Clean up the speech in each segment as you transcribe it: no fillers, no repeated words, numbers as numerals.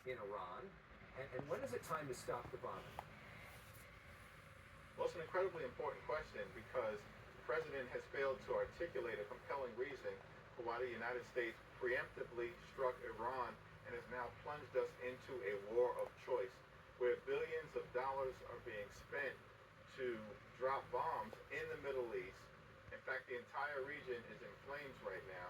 in Iran? And when is it time to stop the bombing? Well, it's an incredibly important question because the president has failed to articulate a compelling reason for why the United States preemptively struck Iran and has now plunged us into a war of choice where billions of dollars are being spent to drop bombs in the Middle East. In fact, the entire region is in flames right now,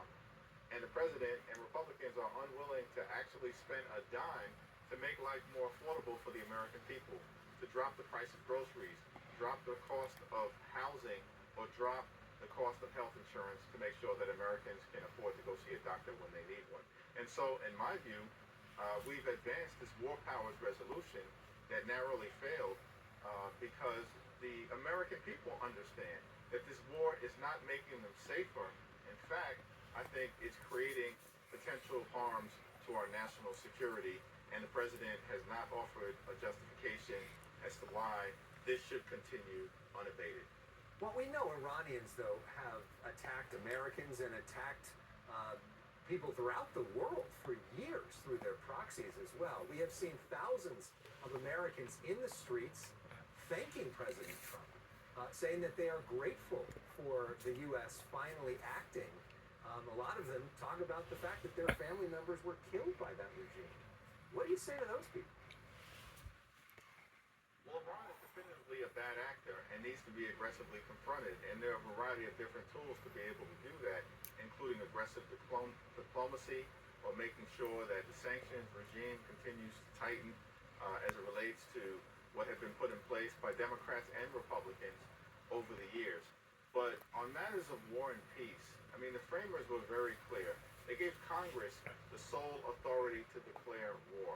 and the president and Republicans are unwilling to actually spend a dime to make life more affordable for the American people, to drop the price of groceries, drop the cost of housing, or drop the cost of health insurance to make sure that Americans can afford to go see a doctor when they need one. And so, in my view, we've advanced this war powers resolution that narrowly failed because the American people understand that this war is not making them safer. In fact, I think it's creating potential harms to our national security, and the president has not offered a justification as to why this should continue unabated. Well, we know Iranians, though, have attacked Americans and attacked people throughout the world for years through their proxies as well. We have seen thousands of Americans in the streets thanking President Trump, saying that they are grateful for the U.S. finally acting. A lot of them talk about the fact that their family members were killed by that regime. What do you say to those people? Well, Iran is definitively a bad actor and needs to be aggressively confronted, and there are a variety of different tools to be able to do that, including aggressive diplomacy or making sure that the sanctions regime continues to tighten as it relates to what have been put in place by Democrats and Republicans over the years. But on matters of war and peace, I mean, the framers were very clear. They gave Congress the sole authority to declare war,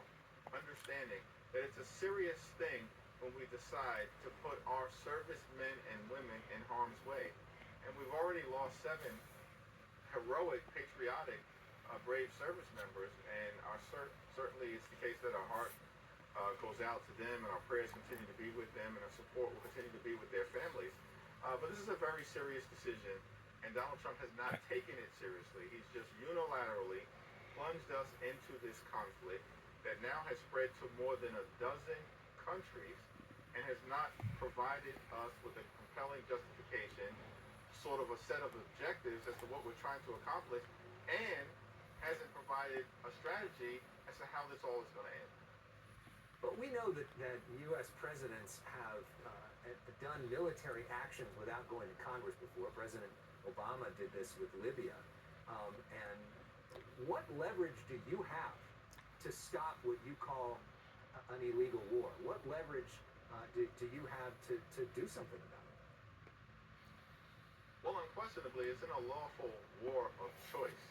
understanding that it's a serious thing when we decide to put our servicemen and women in harm's way. And we've already lost 7 heroic, patriotic, brave service members, and certainly it's the case that our heart goes out to them, and our prayers continue to be with them, and our support will continue to be with their families. But this is a very serious decision, and Donald Trump has not taken it seriously. He's just unilaterally plunged us into this conflict that now has spread to more than a dozen countries and has not provided us with a compelling justification, sort of a set of objectives as to what we're trying to accomplish, and hasn't provided a strategy as to how this all is going to end. But we know that U.S. presidents have done military actions without going to Congress before. President Obama did this with Libya. And what leverage do you have to stop what you call an illegal war? What leverage do you have to do something about it? Well, unquestionably, it's an unlawful war of choice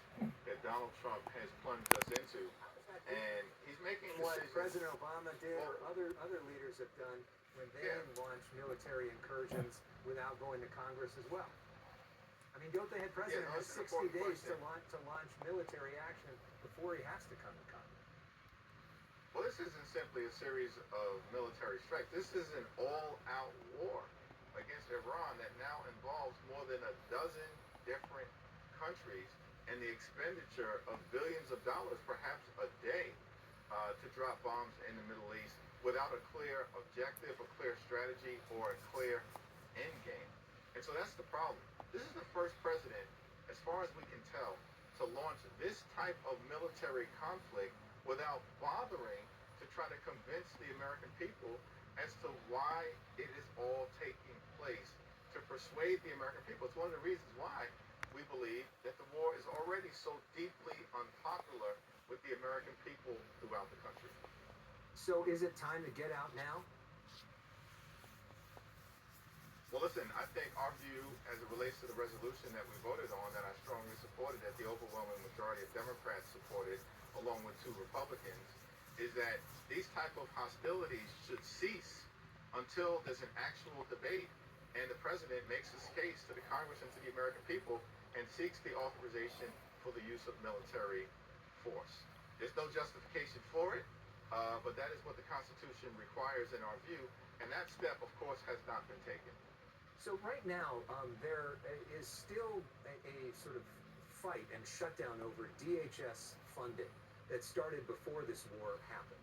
that Donald Trump has plunged us into. And he's making what decisions. President Obama did, or other leaders have done when they launched military incursions without going to Congress as well. I mean, don't they have president has 60 days to launch military action before he has to come to Congress? Well, this isn't simply a series of military strikes. This is an all-out war against Iran that now involves more than a dozen different countries and the expenditure of billions of dollars, perhaps a day, to drop bombs in the Middle East without a clear objective, a clear strategy, or a clear end game. And so that's the problem. This is the first president, as far as we can tell, to launch this type of military conflict without bothering to try to convince the American people as to why it is all taking place, to persuade the American people. It's one of the reasons why we believe that the war is already so deeply unpopular with the American people throughout the country. So is it time to get out now? Well, listen, I think our view as it relates to the resolution that we voted on, that I strongly supported, that the overwhelming majority of Democrats supported, along with 2 Republicans, is that these type of hostilities should cease until there's an actual debate and the president makes his case to the Congress and to the American people and seeks the authorization for the use of military force. There's no justification for it, but that is what the Constitution requires in our view, and that step, of course, has not been taken. So right now, there is still a sort of fight and shutdown over DHS funding that started before this war happened.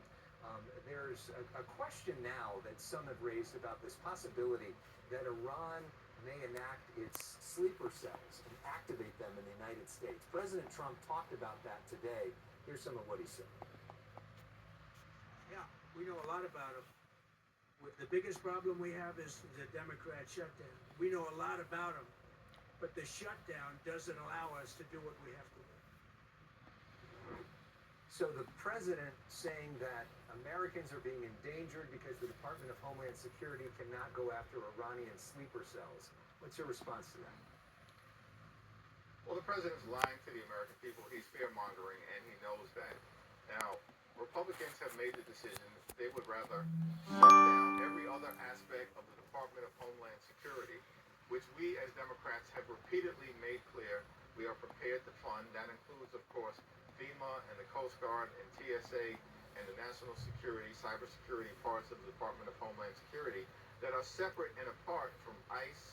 There's a question now that some have raised about this possibility that Iran may enact its sleeper cells and activate them in the United States. President Trump talked about that today. Here's some of what he said. Yeah, we know a lot about them. The biggest problem we have is the Democrat shutdown. We know a lot about them, but the shutdown doesn't allow us to do what we have to do. So the president saying that Americans are being endangered because the Department of Homeland Security cannot go after Iranian sleeper cells. What's your response to that? Well, the president's lying to the American people. He's fear-mongering, and he knows that. Now, Republicans have made the decision they would rather shut down every other aspect of the Department of Homeland Security, which we as Democrats have repeatedly made clear we are prepared to fund. That includes, of course, FEMA and the Coast Guard and TSA and the national security, cybersecurity parts of the Department of Homeland Security that are separate and apart from ICE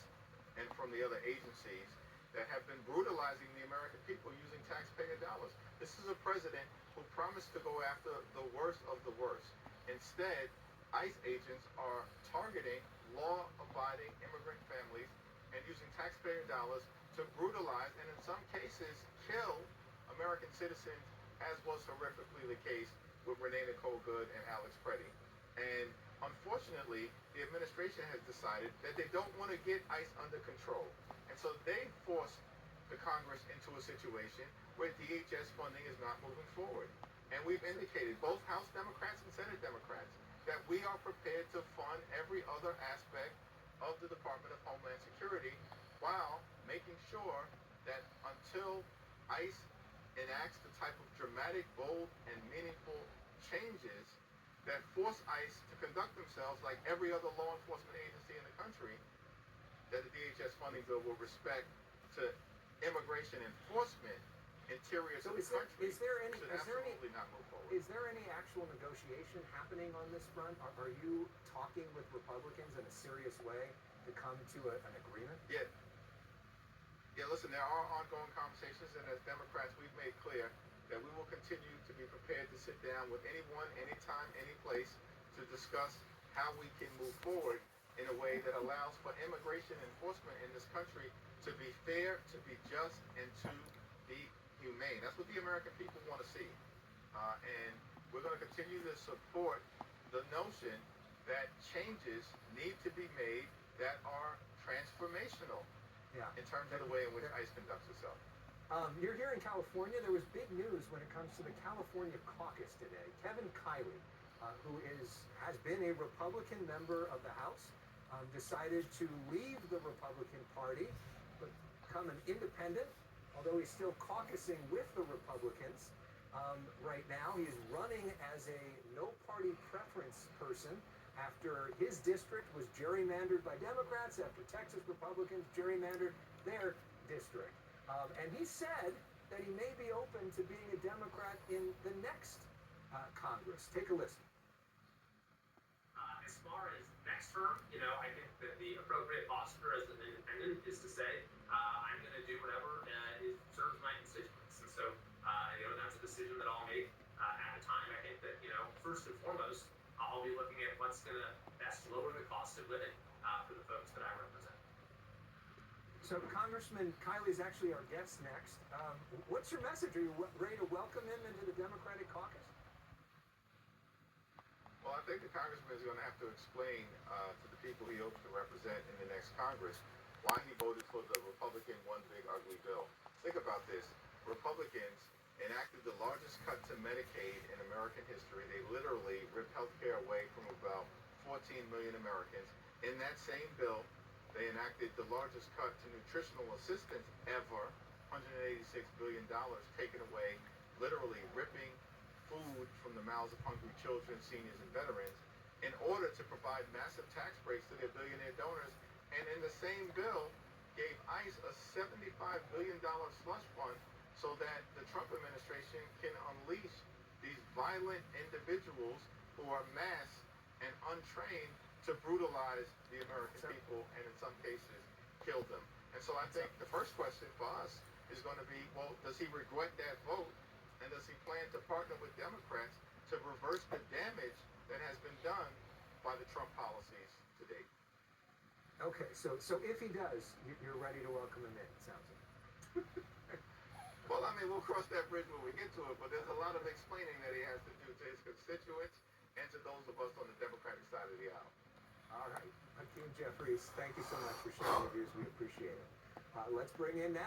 and from the other agencies that have been brutalizing the American people using taxpayer dollars. This is a president who promised to go after the worst of the worst. Instead, ICE agents are targeting law-abiding immigrant families and using taxpayer dollars to brutalize and in some cases kill American citizens, as was horrifically the case with Renee Nicole Good and Alex Preddy. And unfortunately, the administration has decided that they don't want to get ICE under control. And so they forced the Congress into a situation where DHS funding is not moving forward. And we've indicated, both House Democrats and Senate Democrats, that we are prepared to fund every other aspect of the Department of Homeland Security while making sure that until ICE enacts the type of dramatic, bold, and meaningful changes that force ICE to conduct themselves like every other law enforcement agency in the country, that the DHS funding bill will respect to immigration enforcement interior to the country. Is there any not move forward. Is there any actual negotiation happening on this front? Are you talking with Republicans in a serious way to come to an agreement? Yeah, listen, there are ongoing conversations, and as Democrats, we've made clear that we will continue to be prepared to sit down with anyone, anytime, any place to discuss how we can move forward in a way that allows for immigration enforcement in this country to be fair, to be just, and to be humane. That's what the American people want to see. And we're going to continue to support the notion that changes need to be made that are transformational. In terms of the way in which ICE conducts itself. You're here in California. There was big news when it comes to the California caucus today. Kevin Kiley, who has been a Republican member of the House, decided to leave the Republican Party, but become an independent, although he's still caucusing with the Republicans. Right now, he's running as a no-party preference person after his district was gerrymandered by Democrats, after Texas Republicans gerrymandered their district. And he said that he may be open to being a Democrat in the next Congress. Take a listen. As far as next term, I think that the appropriate posture as an independent is to say, I'm going to do whatever serves my constituents. And so, that's a decision that I'll make at a time. I think that, first and foremost, I'll be looking at what's going to best lower the cost of living for the folks that I represent. So Congressman Kiley is actually our guest next. What's your message? Are you ready to welcome him into the Democratic caucus? Well, I think the congressman is going to have to explain to the people he hopes to represent in the next Congress why he voted for the Republican one big ugly bill. Think about this. Republicans enacted the largest cut to Medicaid in American history. They literally ripped health care away from about 14 million Americans. In that same bill, they enacted the largest cut to nutritional assistance ever, $186 billion taken away, literally ripping food from the mouths of hungry children, seniors, and veterans, in order to provide massive tax breaks to their billionaire donors. And in the same bill, gave ICE a $75 billion slush fund so that the Trump administration can unleash these violent individuals who are masked and untrained to brutalize the American people and in some cases kill them. And so I think the first question for us is going to be, well, does he regret that vote? And does he plan to partner with Democrats to reverse the damage that has been done by the Trump policies to date? Okay, so if he does, you're ready to welcome him in, it sounds like. Well, I mean, we'll cross that bridge when we get to it, but there's a lot of explaining that he has to do to his constituents and to those of us on the Democratic side of the aisle. All right. Hakeem Jeffries, thank you so much for sharing your views. We appreciate it. Let's bring in now